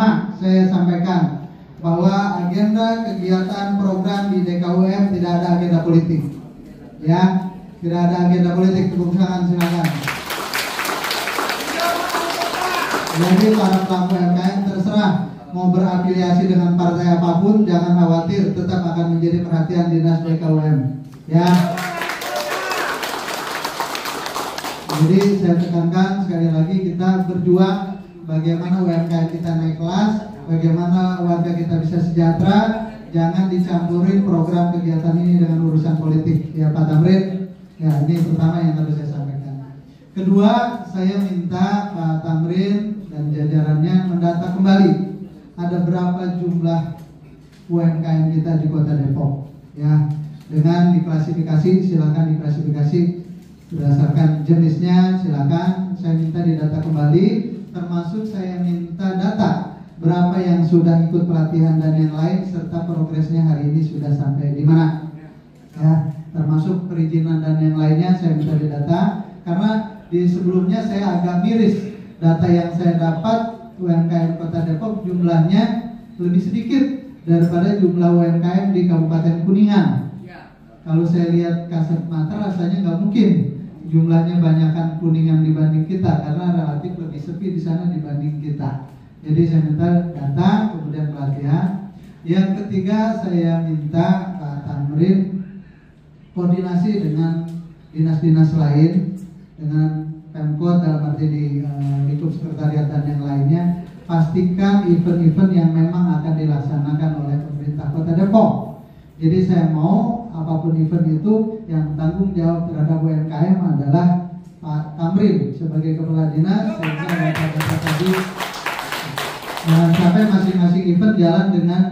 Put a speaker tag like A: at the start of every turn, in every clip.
A: Pertama, saya sampaikan bahwa agenda kegiatan program di DKUM tidak ada agenda politik. Ya, tidak ada agenda politik. Tepuk tangan silakan. Jadi para pelaku UMKM terserah mau berafiliasi dengan partai apapun, jangan khawatir, tetap akan menjadi perhatian dinas DKUM. Ya. Jadi saya tekankan sekali lagi, kita berjuang bagaimana UMKM kita naik kelas, bagaimana warga kita bisa sejahtera. Jangan dicampurin program kegiatan ini dengan urusan politik, ya Pak Tamrin. Ya, ini pertama yang harus saya sampaikan. Kedua, saya minta Pak Tamrin dan jajarannya mendata kembali ada berapa jumlah UMKM kita di Kota Depok. Ya, dengan diklasifikasi, silakan diklasifikasi berdasarkan jenisnya, silakan. Saya minta didata kembali, termasuk saya minta data berapa yang sudah ikut pelatihan dan yang lain, serta progresnya hari ini sudah sampai di mana. Ya, termasuk perizinan dan yang lainnya saya minta didata, karena di sebelumnya saya agak miris. Data yang saya dapat UMKM Kota Depok jumlahnya lebih sedikit daripada jumlah UMKM di Kabupaten Kuningan. Kalau saya lihat kasat mata rasanya nggak mungkin jumlahnya banyakkan Kuningan dibanding kita, karena relatif lebih sepi di sana dibanding kita. Jadi saya minta data, kemudian pelatihan. Yang ketiga, saya minta Pak Tamrin koordinasi dengan dinas-dinas lain, dengan Pemkot dalam arti di lingkup sekretariat dan yang lainnya. Pastikan event-event yang memang akan dilaksanakan oleh pemerintah Kota Depok. Jadi saya mau apapun event itu yang tanggung jawab terhadap UMKM adalah Pak Tamrin sebagai kepala dinas, sehingga data-data tadi jangan sampai masing-masing event jalan dengan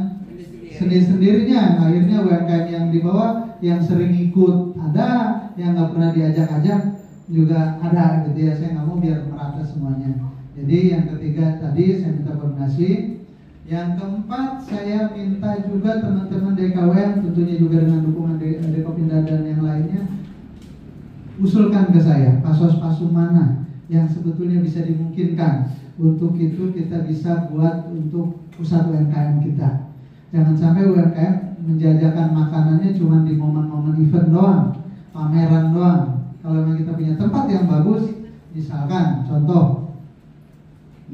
A: sendiri-sendirinya. Akhirnya UMKM yang di bawah yang sering ikut ada, yang nggak pernah diajak-ajak juga ada gitu ya. Saya nggak mau biar merata semuanya. Jadi yang ketiga tadi saya minta koordinasi. Yang keempat, saya minta juga teman-teman DKUM, tentunya juga dengan dukungan Dekopinda dan yang lainnya, usulkan ke saya pasos-pasu mana yang sebetulnya bisa dimungkinkan. Untuk itu kita bisa buat untuk pusat UMKM kita. Jangan sampai UMKM menjajakan makanannya cuma di momen-momen event doang, pameran doang. Kalau memang kita punya tempat yang bagus, misalkan contoh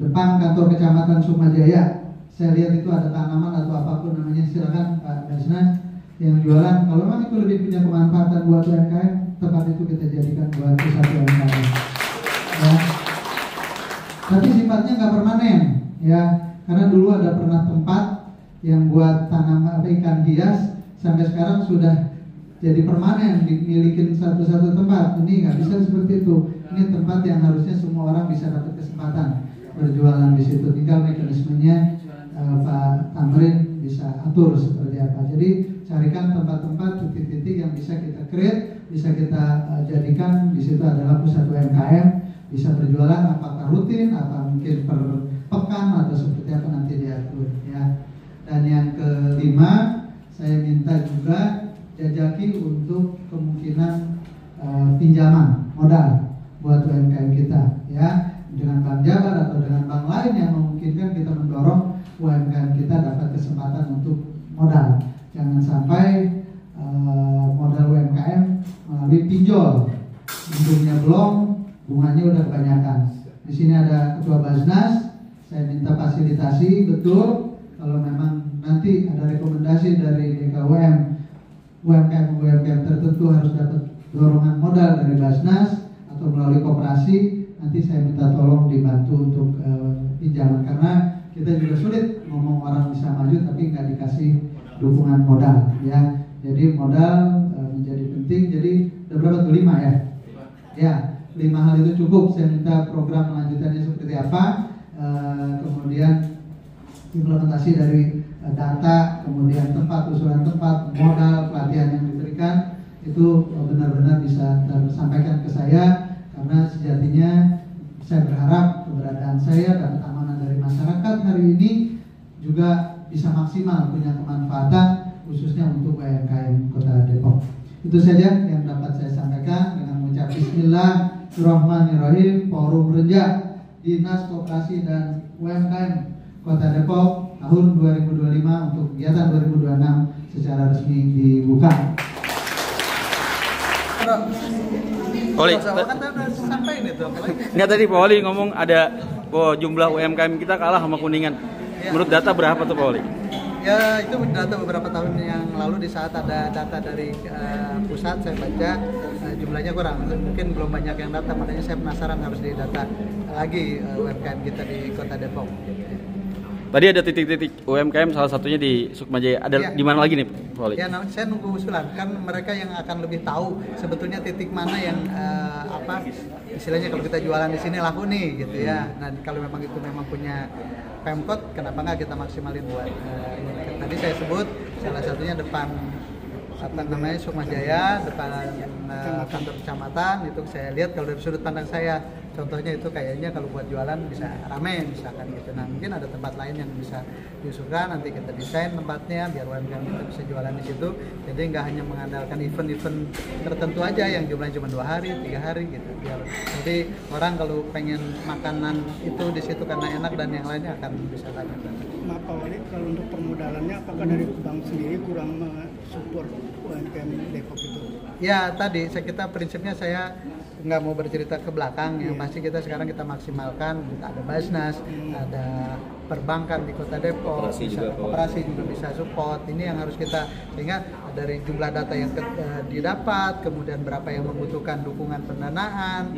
A: depan kantor kecamatan Sukmajaya, saya lihat itu ada tanaman atau apapun namanya, silakan Pak Basnas yang jualan. Kalau memang itu lebih punya kemanfaatan buat UMKM, tempat itu kita jadikan buat pusat UMKM. Ya. Tapi sifatnya nggak permanen, ya, karena dulu ada pernah tempat yang buat tanam ikan hias, sampai sekarang sudah jadi permanen, dimilikin satu-satu tempat. Ini nggak bisa seperti itu. Ini tempat yang harusnya semua orang bisa dapat kesempatan berjualan di situ. Tinggal mekanismenya Pak Tamrin bisa atur seperti apa. Jadi carikan tempat-tempat, titik-titik yang bisa kita create, bisa kita jadikan di situ adalah pusat UMKM. Bisa berjualan apakah rutin, apa mungkin per pekan atau seperti apa nanti diatur, ya. Dan yang kelima, saya minta juga jajaki untuk kemungkinan pinjaman modal buat UMKM kita, ya, dengan Bank Jabar atau dengan bank lain yang memungkinkan kita mendorong UMKM kita dapat kesempatan untuk modal. Jangan sampai modal UMKM melalui pinjol, ujungnya belum, bunganya udah kebanyakan. Di sini ada Ketua Basnas, saya minta fasilitasi betul. Kalau memang nanti ada rekomendasi dari DKUM, UMKM tertentu harus dapat dorongan modal dari Basnas atau melalui koperasi, nanti saya minta tolong dibantu untuk pinjaman, karena kita juga sulit ngomong orang bisa maju tapi nggak dikasih dukungan modal, ya. Jadi modal menjadi penting. Jadi ada berapa tuh? 5 ya? Ya. 5 hal itu cukup. Saya minta program lanjutannya seperti apa, kemudian implementasi dari data, kemudian tempat, usulan tempat, modal, pelatihan yang diberikan itu benar-benar bisa tersampaikan ke saya, karena sejatinya saya berharap keberadaan saya dapat amanah dari masyarakat hari ini juga bisa maksimal punya kemanfaatan khususnya untuk UMKM Kota Depok. Itu saja yang dapat saya sampaikan. Dengan mengucap Bismillahirrahmanirrahim, Forum Renjak Dinas Koperasi dan UMKM Kota Depok tahun 2025 untuk kegiatan 2026 secara resmi dibuka.
B: Poli, nggak tadi Pak Oli ngomong ada jumlah UMKM kita kalah sama Kuningan.
C: Ya.
B: Menurut data berapa tuh Pak Oli?
C: Ya, itu data beberapa tahun yang lalu di saat ada data dari pusat saya baca jumlahnya kurang, mungkin belum banyak yang data, makanya saya penasaran harus didata lagi UMKM kita di Kota Depok.
B: Tadi ada titik-titik UMKM, salah satunya di Sukmajaya. Ada
C: Ya.
B: di mana lagi nih, Pak Oli?
C: Ya, saya nunggu usulan. Kan mereka yang akan lebih tahu sebetulnya titik mana yang istilahnya kalau kita jualan di sini laku nih gitu ya. Nah, kalau memang itu memang punya Pemkot, kenapa nggak kita maksimalin buat tadi saya sebut salah satunya depan Sukmajaya, depan kantor kecamatan. Itu saya lihat kalau dari sudut pandang saya, contohnya itu kayaknya kalau buat jualan bisa rame misalkan gitu. Nah, mungkin ada tempat lain yang bisa diusulkan, nanti kita desain tempatnya biar UMKM kita bisa jualan di situ. Jadi nggak hanya mengandalkan event-event tertentu aja yang jumlahnya cuma 2 hari, 3 hari gitu. Biar jadi orang kalau pengen makanan itu di situ karena enak dan yang lainnya akan bisa banyak.
D: Maaf Pak Wali, kalau untuk permodalannya apakah dari bank sendiri kurang support UMKM Depok itu?
C: Ya tadi kita prinsipnya saya nggak mau bercerita ke belakang, yang pasti kita sekarang kita maksimalkan, ada Basnas, ada perbankan di Kota Depok, koperasi juga bisa support. Ini yang harus kita, sehingga dari jumlah data yang didapat, kemudian berapa yang membutuhkan dukungan pendanaan,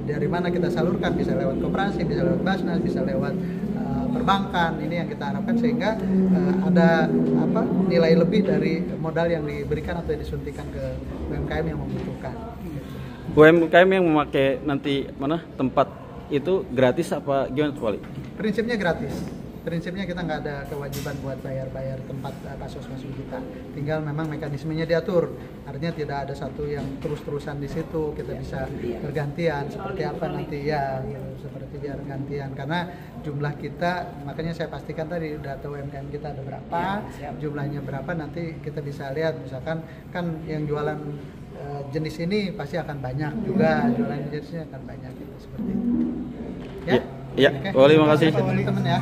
C: dari mana kita salurkan, bisa lewat koperasi, bisa lewat Basnas, bisa lewat perbankan. Ini yang kita harapkan sehingga ada nilai lebih dari modal yang diberikan atau disuntikan ke UMKM yang membutuhkan.
B: UMKM yang memakai nanti tempat itu gratis apa gimana Pak Oli?
C: Prinsipnya gratis. Prinsipnya kita nggak ada kewajiban buat bayar tempat pasos-pasos kita. Tinggal memang mekanismenya diatur. Artinya tidak ada satu yang terus-terusan di situ. Kita bisa bergantian seperti apa nanti ya, seperti biar gantian. Karena jumlah kita, makanya saya pastikan tadi data UMKM kita ada berapa, jumlahnya berapa, nanti kita bisa lihat. Misalkan kan yang jualan jenis ini pasti akan banyak juga, jualan jenisnya akan banyak gitu, seperti itu. Ya.
B: Ya, Pak Oli, makasih.
C: Teman-teman ya.